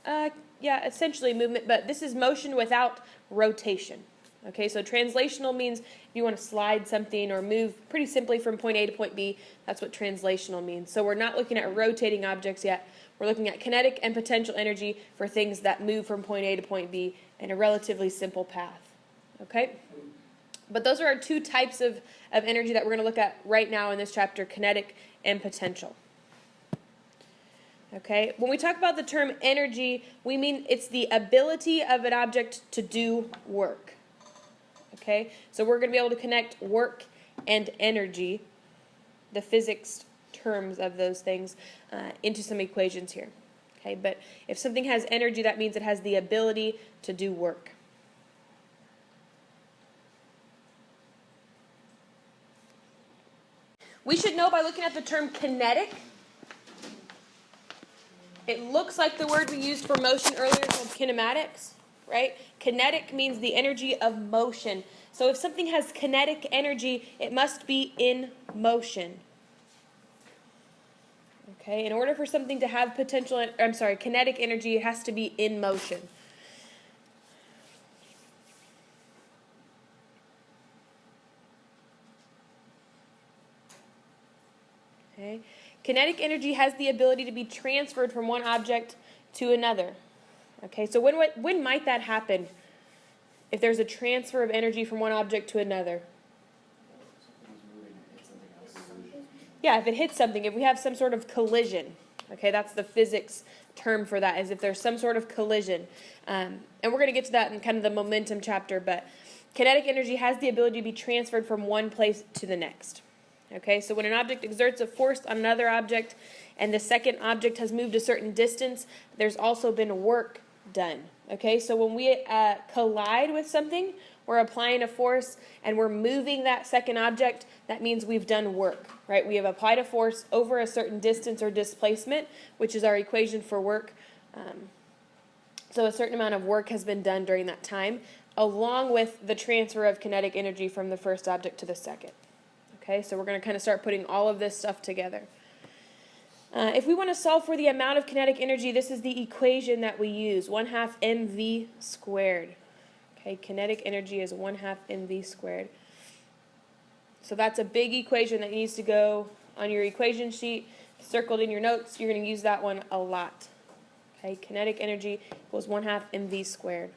Yeah, essentially movement, but this is motion without rotation. Okay, so translational means if you want to slide something or move pretty simply from point A to point B, that's what translational means. So we're not looking at rotating objects yet. We're looking at kinetic and potential energy for things that move from point A to point B in a relatively simple path. Okay? But those are our two types of energy that we're going to look at right now in this chapter, kinetic and potential. Okay, when we talk about the term energy, we mean it's the ability of an object to do work. Okay, so we're going to be able to connect work and energy, the physics terms of those things, into some equations here. Okay, but if something has energy, that means it has the ability to do work. We should know by looking at the term kinetic. It looks like the word we used for motion earlier called kinematics, right? Kinetic means the energy of motion. So if something has kinetic energy, it must be in motion. Okay, in order for something to have kinetic energy, it has to be in motion. Okay. Kinetic energy has the ability to be transferred from one object to another. Okay, so when might that happen? If there's a transfer of energy from one object to another? Yeah, if it hits something, if we have some sort of collision. Okay, that's the physics term for that, is if there's some sort of collision. And we're going to get to that in kind of the momentum chapter, but kinetic energy has the ability to be transferred from one place to the next. Okay, so when an object exerts a force on another object and the second object has moved a certain distance, there's also been work done. Okay, so when we collide with something, we're applying a force and we're moving that second object, that means we've done work, right? We have applied a force over a certain distance or displacement, which is our equation for work. So a certain amount of work has been done during that time, along with the transfer of kinetic energy from the first object to the second. Okay, so we're going to kind of start putting all of this stuff together. If we want to solve for the amount of kinetic energy, this is the equation that we use, 1/2 mv squared. Okay, kinetic energy is 1/2 mv squared. So that's a big equation that needs to go on your equation sheet, circled in your notes. You're going to use that one a lot. Okay, kinetic energy equals 1/2 mv squared.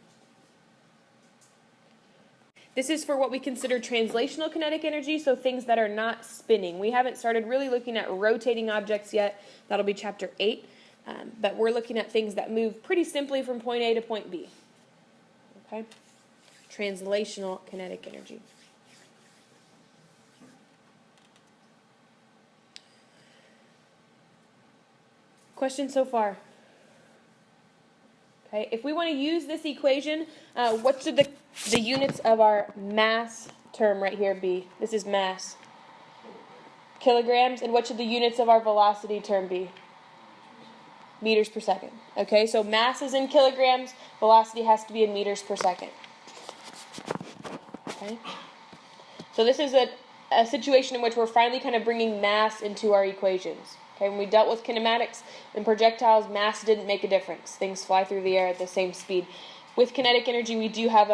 This is for what we consider translational kinetic energy, so things that are not spinning. We haven't started really looking at rotating objects yet. That'll be chapter 8. But we're looking at things that move pretty simply from point A to point B. Okay? Translational kinetic energy. Questions so far? Okay, if we want to use this equation, what should the units of our mass term right here be? This is mass. Kilograms. And what should the units of our velocity term be? Meters per second. Okay, so mass is in kilograms. Velocity has to be in meters per second. Okay. So this is a situation in which we're finally kind of bringing mass into our equations. Okay, when we dealt with kinematics and projectiles, mass didn't make a difference. Things fly through the air at the same speed. With kinetic energy, we do have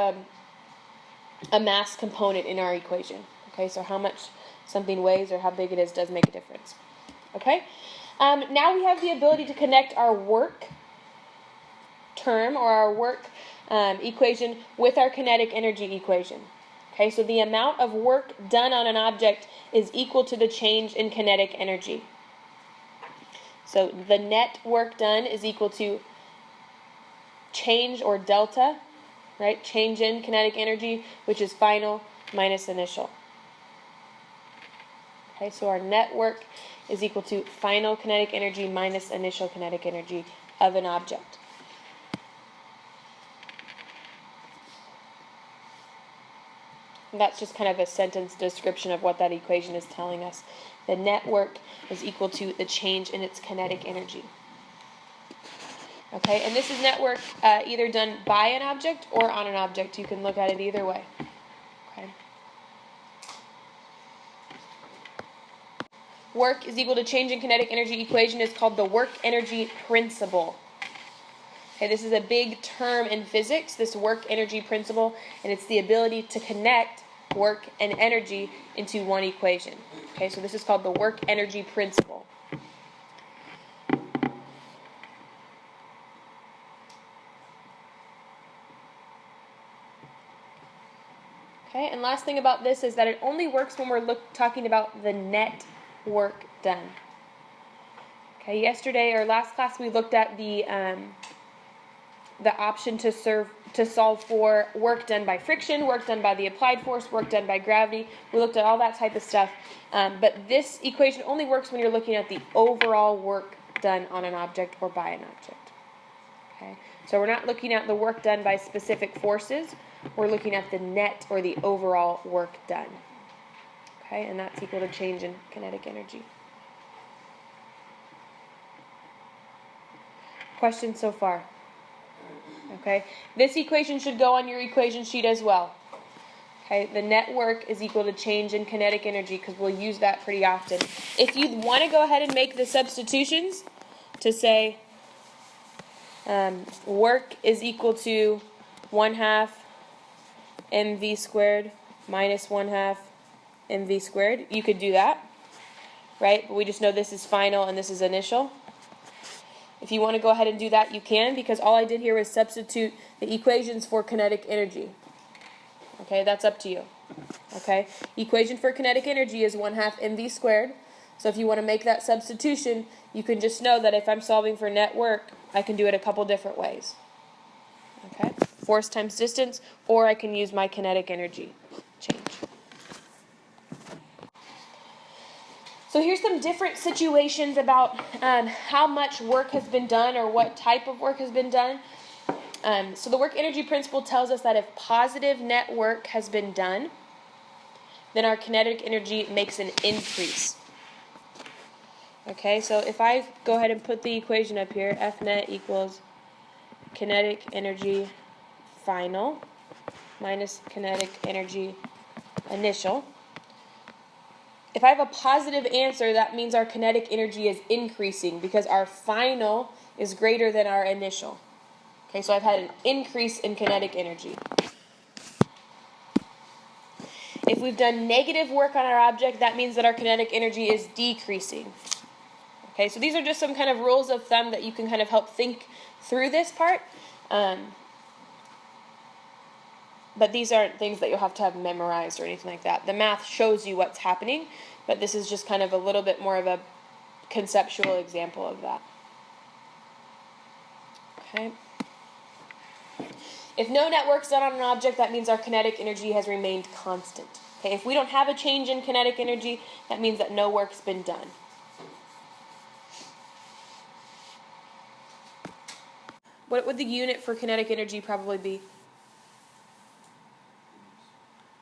a mass component in our equation. Okay, so how much something weighs or how big it is does make a difference. Okay, now we have the ability to connect our work term or our work equation with our kinetic energy equation. Okay, so the amount of work done on an object is equal to the change in kinetic energy. So the net work done is equal to change or delta, right? Change in kinetic energy, which is final minus initial. Okay, so our net work is equal to final kinetic energy minus initial kinetic energy of an object. And that's just kind of a sentence description of what that equation is telling us. The net work is equal to the change in its kinetic energy. Okay, and this is net work either done by an object or on an object. You can look at it either way. Okay. Work is equal to change in kinetic energy equation is called the work energy principle. Okay, this is a big term in physics, this work energy principle, and it's the ability to connect work and energy into one equation. Okay, so this is called the work energy principle. Okay, and last thing about this is that it only works when we're talking about the net work done. Okay, yesterday or last class we looked at the option to solve for work done by friction, work done by the applied force, work done by gravity. We looked at all that type of stuff. But this equation only works when you're looking at the overall work done on an object or by an object. Okay, so we're not looking at the work done by specific forces. We're looking at the net or the overall work done. Okay, and that's equal to change in kinetic energy. Questions so far? Okay, this equation should go on your equation sheet as well. Okay, the net work is equal to change in kinetic energy because we'll use that pretty often. If you want to go ahead and make the substitutions to say work is equal to 1/2 mv squared minus 1/2 mv squared, you could do that, right? But we just know this is final and this is initial. If you want to go ahead and do that, you can, because all I did here was substitute the equations for kinetic energy. Okay, that's up to you. Okay, equation for kinetic energy is 1/2 mv squared. So if you want to make that substitution, you can just know that if I'm solving for net work, I can do it a couple different ways. Okay, force times distance, or I can use my kinetic energy change. So here's some different situations about how much work has been done or what type of work has been done. So the work energy principle tells us that if positive net work has been done, then our kinetic energy makes an increase. Okay, so if I go ahead and put the equation up here, F net equals kinetic energy final minus kinetic energy initial. If I have a positive answer, that means our kinetic energy is increasing because our final is greater than our initial. Okay, so I've had an increase in kinetic energy. If we've done negative work on our object, that means that our kinetic energy is decreasing. Okay, so these are just some kind of rules of thumb that you can kind of help think through this part. But these aren't things that you'll have to have memorized or anything like that. The math shows you what's happening, but this is just kind of a little bit more of a conceptual example of that. Okay. If no net work's done on an object, that means our kinetic energy has remained constant. Okay, if we don't have a change in kinetic energy, that means that no work's been done. What would the unit for kinetic energy probably be?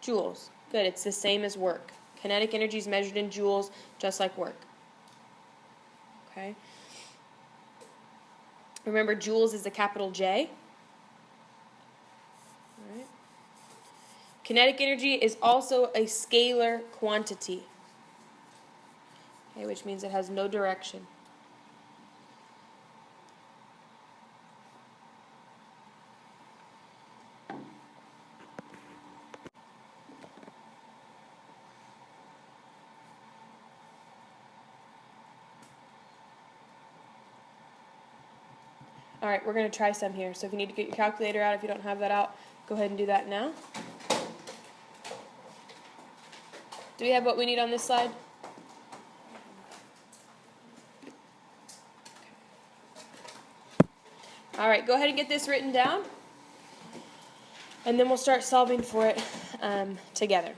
Joules. Good, it's the same as work. Kinetic energy is measured in joules, just like work. Okay. Remember, joules is a capital J. All right. Kinetic energy is also a scalar quantity, okay, which means it has no direction. All right, we're going to try some here. So if you need to get your calculator out, if you don't have that out, go ahead and do that now. Do we have what we need on this slide? All right, go ahead and get this written down, and then we'll start solving for it together.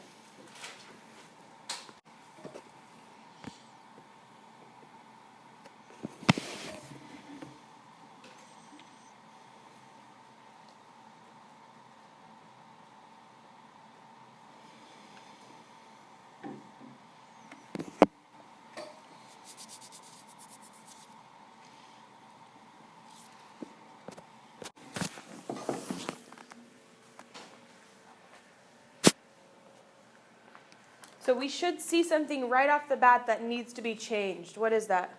So we should see something right off the bat that needs to be changed. What is that?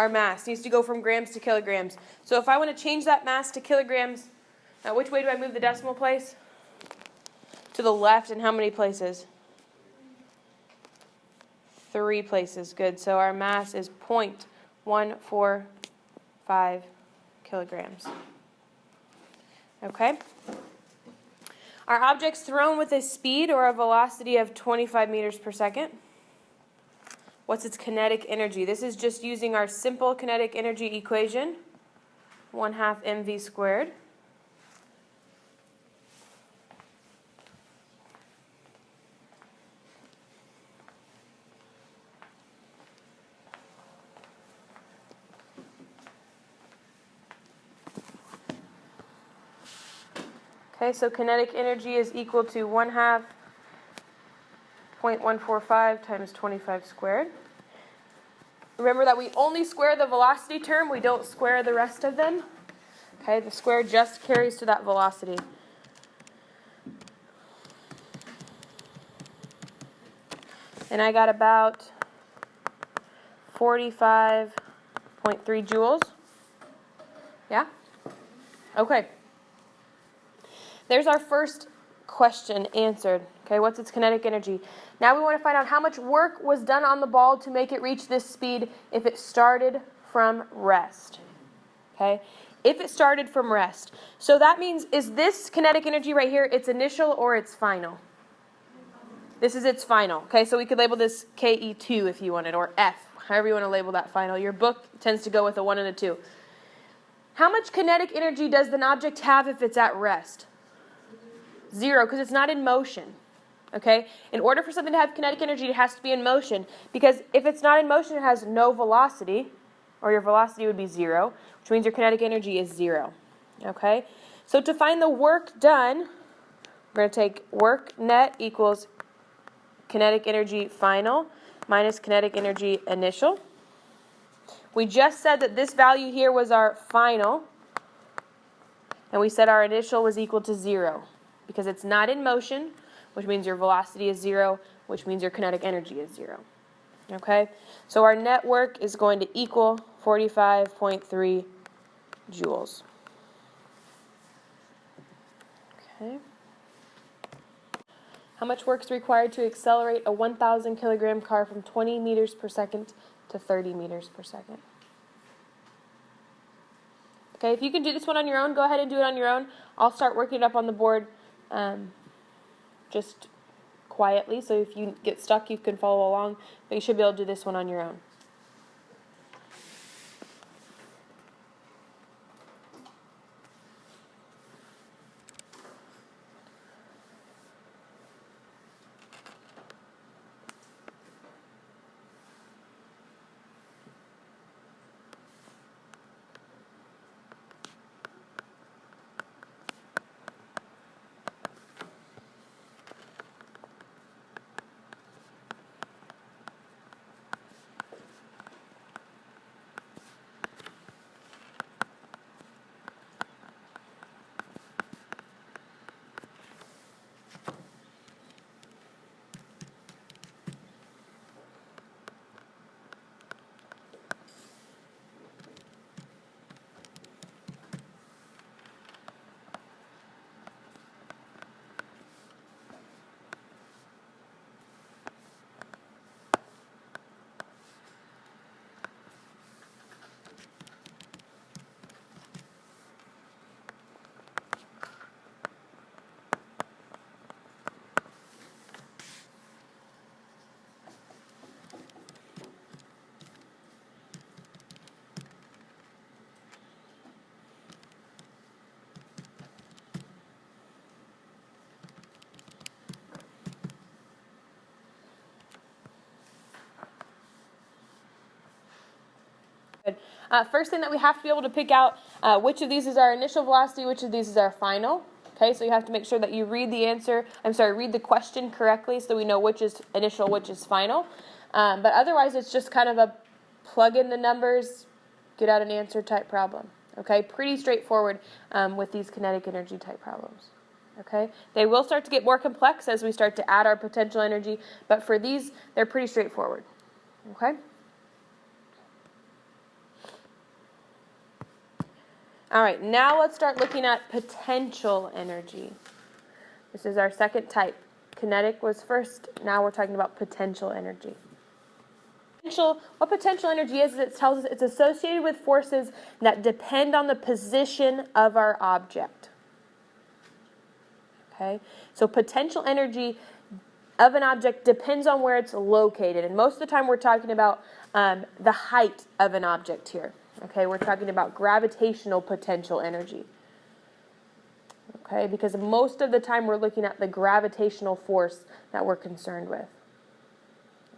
our mass. It needs to go from grams to kilograms. So if I want to change that mass to kilograms, now which way do I move the decimal place? To the left, and how many places? 3 places. Good. So our mass is 0.145 kilograms. Okay? Our object's thrown with a speed or a velocity of 25 meters per second. What's its kinetic energy? This is just using our simple kinetic energy equation, 1/2 mv squared. Okay, so kinetic energy is equal to 1/2 0.145 times 25 squared. Remember that we only square the velocity term, we don't square the rest of them. Okay, the square just carries to that velocity. And I got about 45.3 joules. Yeah? Okay. There's our first question answered. Okay, what's its kinetic energy? Now we want to find out how much work was done on the ball to make it reach this speed if it started from rest. Okay, if it started from rest. So that means, is this kinetic energy right here its initial or its final? This is its final. Okay, so we could label this KE2 if you wanted, or F, however you want to label that final. Your book tends to go with a 1 and a 2. How much kinetic energy does an object have if it's at rest? 0, because it's not in motion. Okay? In order for something to have kinetic energy, it has to be in motion, because if it's not in motion, it has no velocity, or your velocity would be 0, which means your kinetic energy is 0. Okay? So to find the work done, we're going to take work net equals kinetic energy final minus kinetic energy initial. We just said that this value here was our final, and we said our initial was equal to 0. Because it's not in motion, which means your velocity is 0, which means your kinetic energy is 0. Okay? So our net work is going to equal 45.3 joules. Okay. How much work is required to accelerate a 1,000 kilogram car from 20 meters per second to 30 meters per second? Okay, if you can do this one on your own, go ahead and do it on your own. I'll start working it up on the board just quietly, so if you get stuck, you can follow along, but you should be able to do this one on your own. Good. First thing that we have to be able to pick out which of these is our initial velocity, which of these is our final. Okay, so you have to make sure that you read the question correctly so we know which is initial, which is final. But otherwise, it's just kind of a plug in the numbers, get out an answer type problem. Okay, pretty straightforward with these kinetic energy type problems. Okay, they will start to get more complex as we start to add our potential energy, but for these, they're pretty straightforward. Okay. All right, now let's start looking at potential energy. This is our second type. Kinetic was first. Now we're talking about potential energy. What potential energy is, it tells us it's associated with forces that depend on the position of our object. Okay, so potential energy of an object depends on where it's located, and most of the time we're talking about the height of an object here. Okay, we're talking about gravitational potential energy. Okay, because most of the time we're looking at the gravitational force that we're concerned with.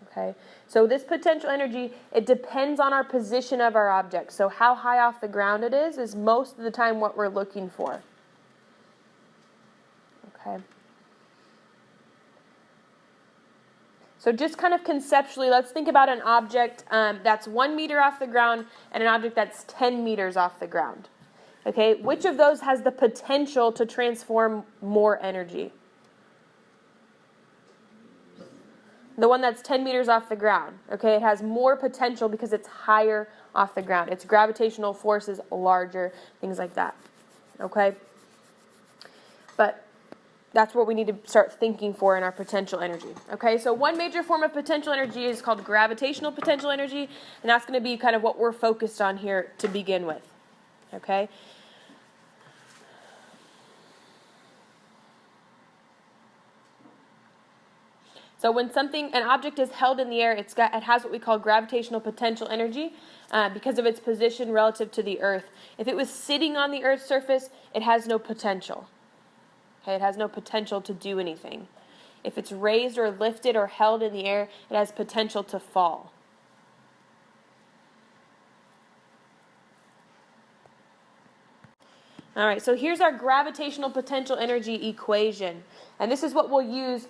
Okay, so this potential energy, it depends on our position of our object. So how high off the ground it is most of the time what we're looking for. Okay. So just kind of conceptually, let's think about an object that's 1 meter off the ground and an object that's 10 meters off the ground. Okay, which of those has the potential to transform more energy? The one that's 10 meters off the ground. Okay, it has more potential because it's higher off the ground. Its gravitational force is larger, things like that. Okay? But that's what we need to start thinking for in our potential energy. Okay, so one major form of potential energy is called gravitational potential energy, and that's going to be kind of what we're focused on here to begin with. Okay? So when an object is held in the air, it has what we call gravitational potential energy because of its position relative to the Earth. If it was sitting on the Earth's surface, it has no potential. Okay, it has no potential to do anything. If it's raised or lifted or held in the air, it has potential to fall. All right, so here's our gravitational potential energy equation. And this is what we'll use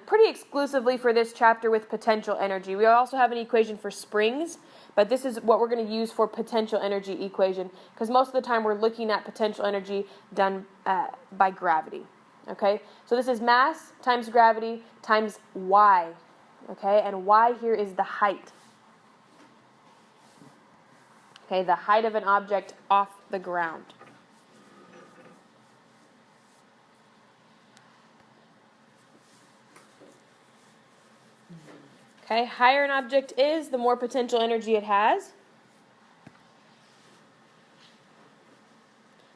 pretty exclusively for this chapter with potential energy. We also have an equation for springs, but this is what we're going to use for potential energy equation because most of the time we're looking at potential energy done by gravity. Okay, so this is mass times gravity times y. Okay, and y here is the height. Okay, the height of an object off the ground. Okay, higher an object is, the more potential energy it has.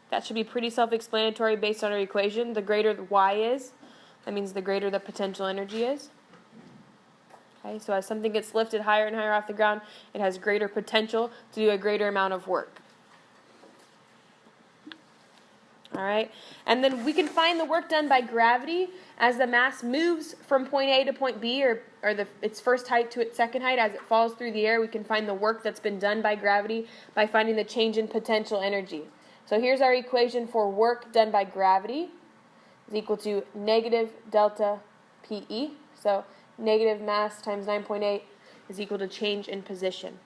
That should be pretty self-explanatory based on our equation. The greater the y is, that means the greater the potential energy is. Okay, so as something gets lifted higher and higher off the ground, it has greater potential to do a greater amount of work. All right, and then we can find the work done by gravity as the mass moves from point A to point B, or its first height to its second height. As it falls through the air, we can find the work that's been done by gravity by finding the change in potential energy. So here's our equation for work done by gravity is equal to negative delta PE. So negative mass times 9.8 is equal to change in position.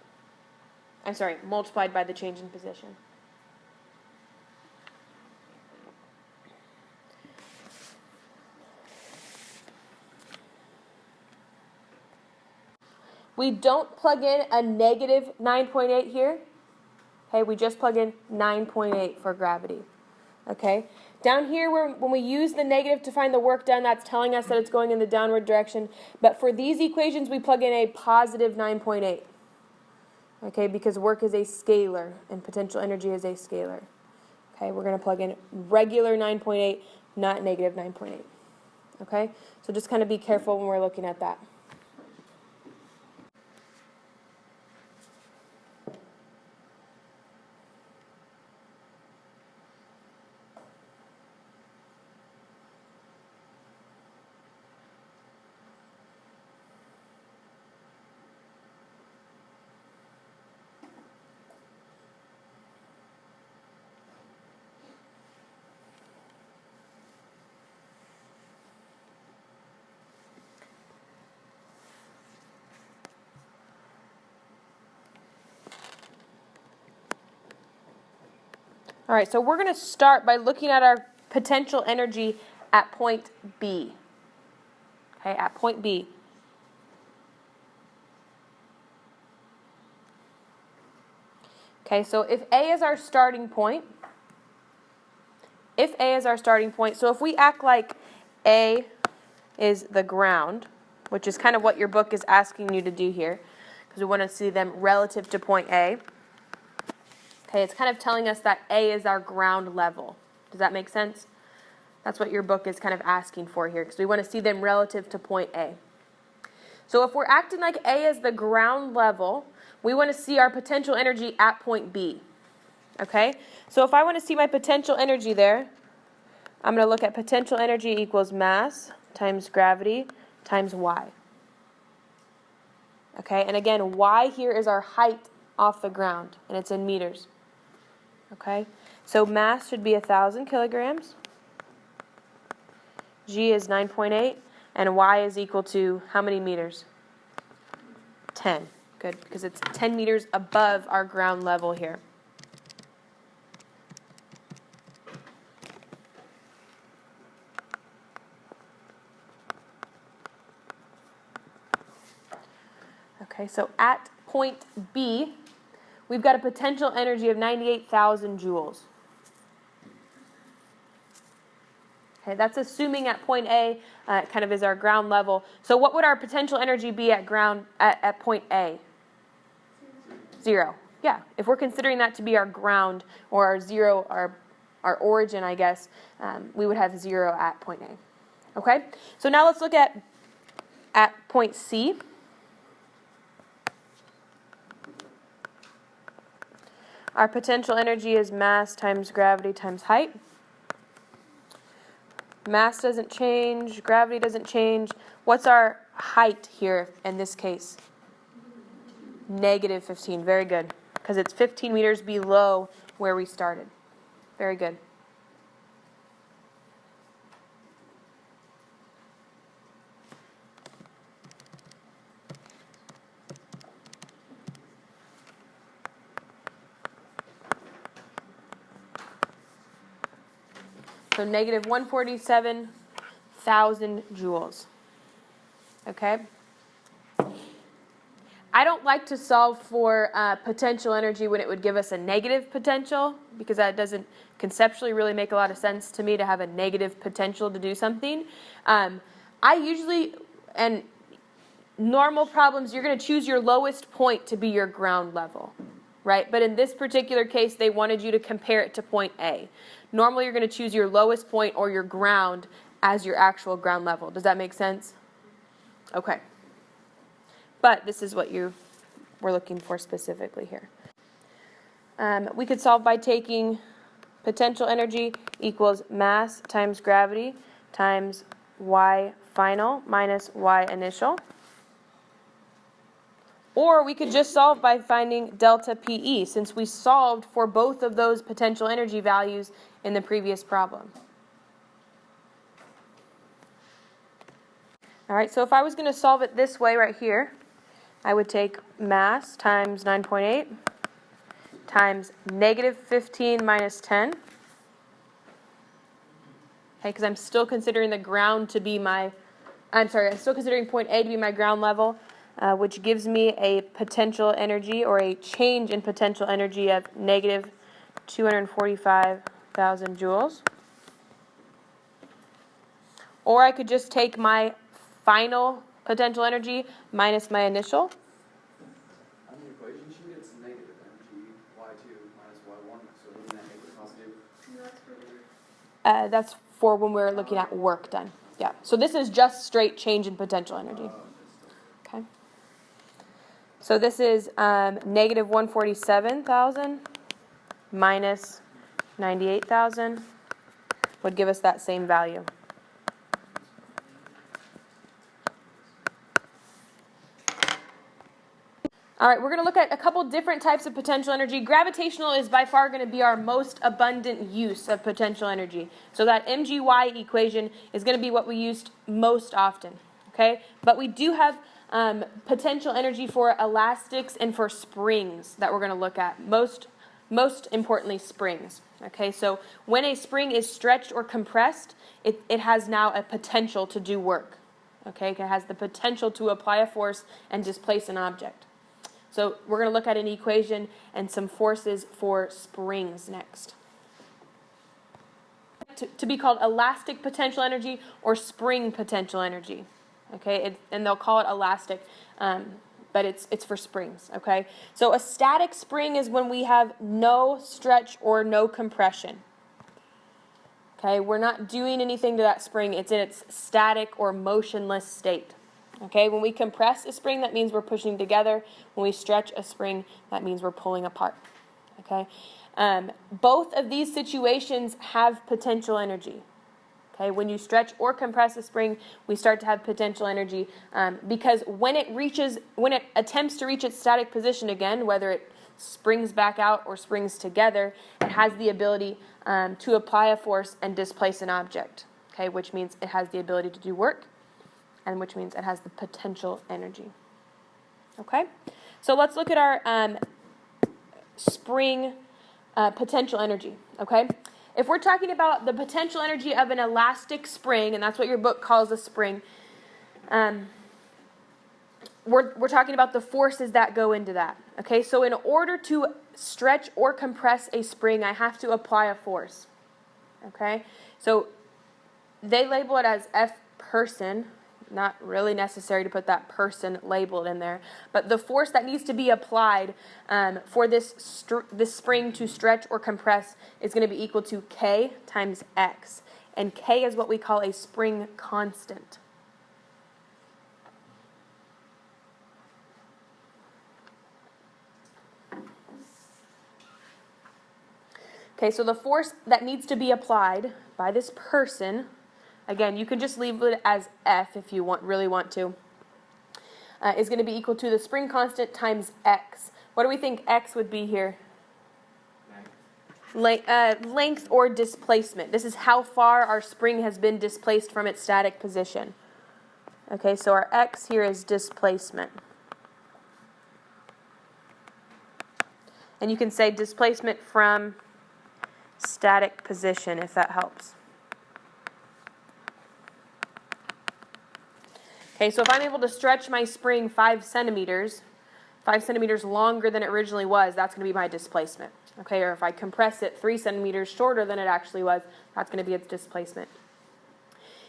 Multiplied by the change in position. We don't plug in a negative 9.8 here. Okay, we just plug in 9.8 for gravity. Okay, down here when we use the negative to find the work done, that's telling us that it's going in the downward direction. But for these equations, we plug in a positive 9.8. Okay, because work is a scalar and potential energy is a scalar. Okay, we're going to plug in regular 9.8, not negative 9.8. Okay, so just kind of be careful when we're looking at that. All right, so we're going to start by looking at our potential energy at point B. Okay, at point B. Okay, so if A is our starting point, if A is our starting point, so if we act like A is the ground, which is kind of what your book is asking you to do here, because we want to see them relative to point A. Okay, it's kind of telling us that A is our ground level. Does that make sense? That's what your book is kind of asking for here, because we want to see them relative to point A. So if we're acting like A is the ground level, we want to see our potential energy at point B. Okay, so if I want to see my potential energy there, I'm going to look at potential energy equals mass times gravity times y. Okay, and again, y here is our height off the ground, and it's in meters. Okay, so mass should be 1,000 kilograms. G is 9.8, and y is equal to how many meters? 10. Good, because it's 10 meters above our ground level here. Okay, so at point B, we've got a potential energy of 98,000 joules. Okay, that's assuming at point A kind of is our ground level. So what would our potential energy be at point A? 0. Yeah, if we're considering that to be our ground or our zero, our origin, I guess, we would have 0 at point A. Okay, so now let's look at point C. Our potential energy is mass times gravity times height. Mass doesn't change, gravity doesn't change. What's our height here in this case? Negative 15. Very good. Because it's 15 meters below where we started. Very good. So negative 147,000 joules. Okay? I don't like to solve for potential energy when it would give us a negative potential, because that doesn't conceptually really make a lot of sense to me to have a negative potential to do something. I usually, and normal problems, you're going to choose your lowest point to be your ground level, right? But in this particular case, they wanted you to compare it to point A. Normally, you're going to choose your lowest point or your ground as your actual ground level. Does that make sense? Okay. But this is what we're looking for specifically here. We could solve by taking potential energy equals mass times gravity times y final minus y initial. Or we could just solve by finding delta PE, since we solved for both of those potential energy values in the previous problem. All right, so if I was going to solve it this way right here, I would take mass times 9.8 times negative 15 minus 10. Okay, because I'm still considering the ground to be I'm still considering point A to be my ground level, which gives me a potential energy, or a change in potential energy, of negative 245,000 joules. Or I could just take my final potential energy minus my initial. On the equation sheet, it's negative energy y2 minus y1, so wouldn't that make it positive? No, that's for later. That's for when we're looking at work done. Yeah. So this is just straight change in potential energy. Okay. So this is negative 147,000 minus 98,000 would give us that same value. All right, we're going to look at a couple different types of potential energy. Gravitational is by far going to be our most abundant use of potential energy. So that MGY equation is going to be what we used most often. Okay, but we do have potential energy for elastics and for springs that we're going to look at. Most importantly, springs. Okay, so when a spring is stretched or compressed, it has now a potential to do work. Okay, it has the potential to apply a force and displace an object. So we're going to look at an equation and some forces for springs next. to be called elastic potential energy or spring potential energy. Okay, and they'll call it elastic, but it's for springs. Okay, so a static spring is when we have no stretch or no compression. Okay, we're not doing anything to that spring. It's in its static or motionless state. Okay, when we compress a spring, that means we're pushing together. When we stretch a spring, that means we're pulling apart. Okay, both of these situations have potential energy. Okay, when you stretch or compress a spring, we start to have potential energy because when it attempts to reach its static position again, whether it springs back out or springs together, it has the ability to apply a force and displace an object. Okay, which means it has the ability to do work, and which means it has the potential energy. Okay, so let's look at our spring potential energy. Okay. If we're talking about the potential energy of an elastic spring, and that's what your book calls a spring, we're talking about the forces that go into that. Okay, so in order to stretch or compress a spring, I have to apply a force. Okay, so they label it as F person. Not really necessary to put that person labeled in there, but the force that needs to be applied for this spring to stretch or compress is going to be equal to K times X, and K is what we call a spring constant. Okay, so the force that needs to be applied by this person, again, you can just leave it as F if you really want to, is going to be equal to the spring constant times X. What do we think X would be here? Length or displacement. This is how far our spring has been displaced from its static position. Okay, so our X here is displacement. And you can say displacement from static position if that helps. Okay, so if I'm able to stretch my spring 5 centimeters longer than it originally was, that's going to be my displacement. Okay, or if I compress it 3 centimeters shorter than it actually was, that's going to be its displacement.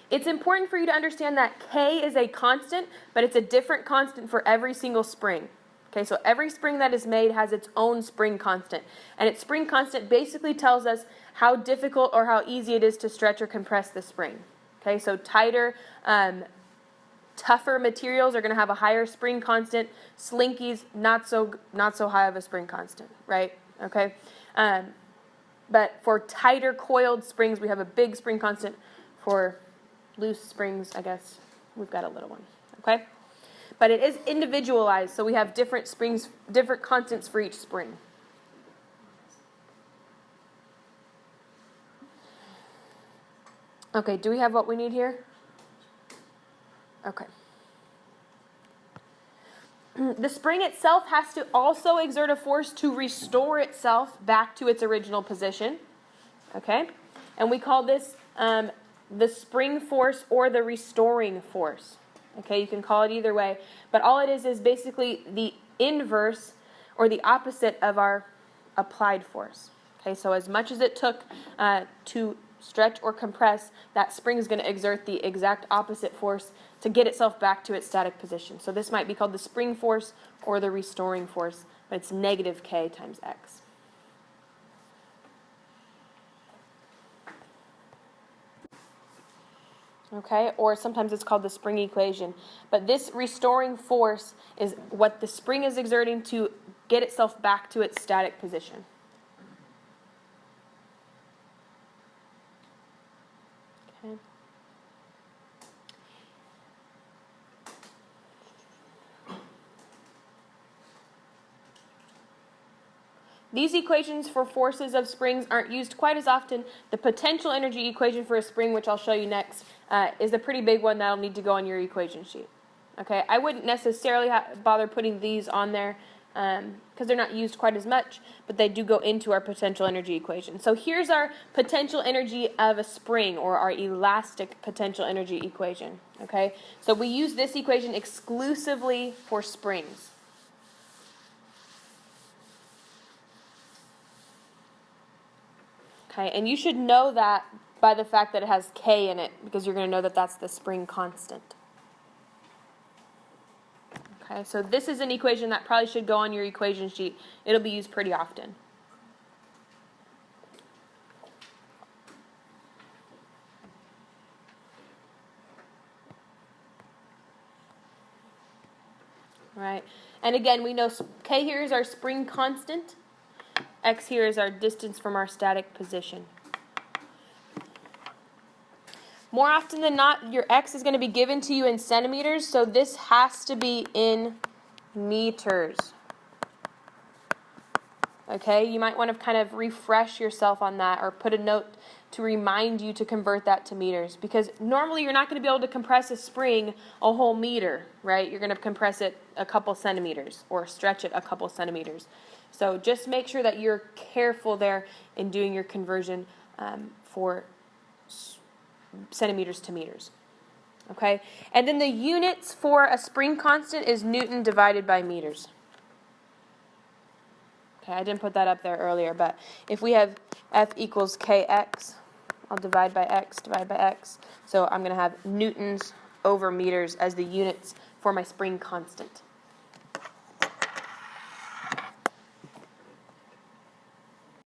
It's important for you to understand that K is a constant, but it's a different constant for every single spring. Okay, so every spring that is made has its own spring constant. And its spring constant basically tells us how difficult or how easy it is to stretch or compress the spring. Okay, so tighter, tougher materials are going to have a higher spring constant. Slinkies, not so high of a spring constant, right? Okay, but for tighter coiled springs, we have a big spring constant. For loose springs, I guess we've got a little one. Okay, but it is individualized, so we have different springs, different constants for each spring. Okay, do we have what we need here? Okay. The spring itself has to also exert a force to restore itself back to its original position. Okay? And we call this the spring force or the restoring force. Okay, you can call it either way. But all it is basically the inverse or the opposite of our applied force. Okay, so as much as it took to stretch or compress, that spring is going to exert the exact opposite force to get itself back to its static position. So this might be called the spring force or the restoring force, but it's negative K times X. Okay, or sometimes it's called the spring equation. But this restoring force is what the spring is exerting to get itself back to its static position. Okay. These equations for forces of springs aren't used quite as often. The potential energy equation for a spring, which I'll show you next, is a pretty big one that'll need to go on your equation sheet. Okay, I wouldn't necessarily bother putting these on there because they're not used quite as much, but they do go into our potential energy equation. So here's our potential energy of a spring, or our elastic potential energy equation. Okay, so we use this equation exclusively for springs. Okay, and you should know that by the fact that it has K in it, because you're going to know that that's the spring constant. Okay, so this is an equation that probably should go on your equation sheet. It'll be used pretty often. All right, and again, we know K here is our spring constant. X here is our distance from our static position. More often than not, your X is going to be given to you in centimeters, so this has to be in meters. Okay, you might want to kind of refresh yourself on that or put a note to remind you to convert that to meters, because normally you're not going to be able to compress a spring a whole meter, right? You're going to compress it a couple centimeters or stretch it a couple centimeters. So just make sure that you're careful there in doing your conversion for centimeters to meters. Okay, and then the units for a spring constant is Newton divided by meters. Okay, I didn't put that up there earlier, but if we have F equals kx, I'll divide by x, divide by x. So I'm going to have newtons over meters as the units for my spring constant.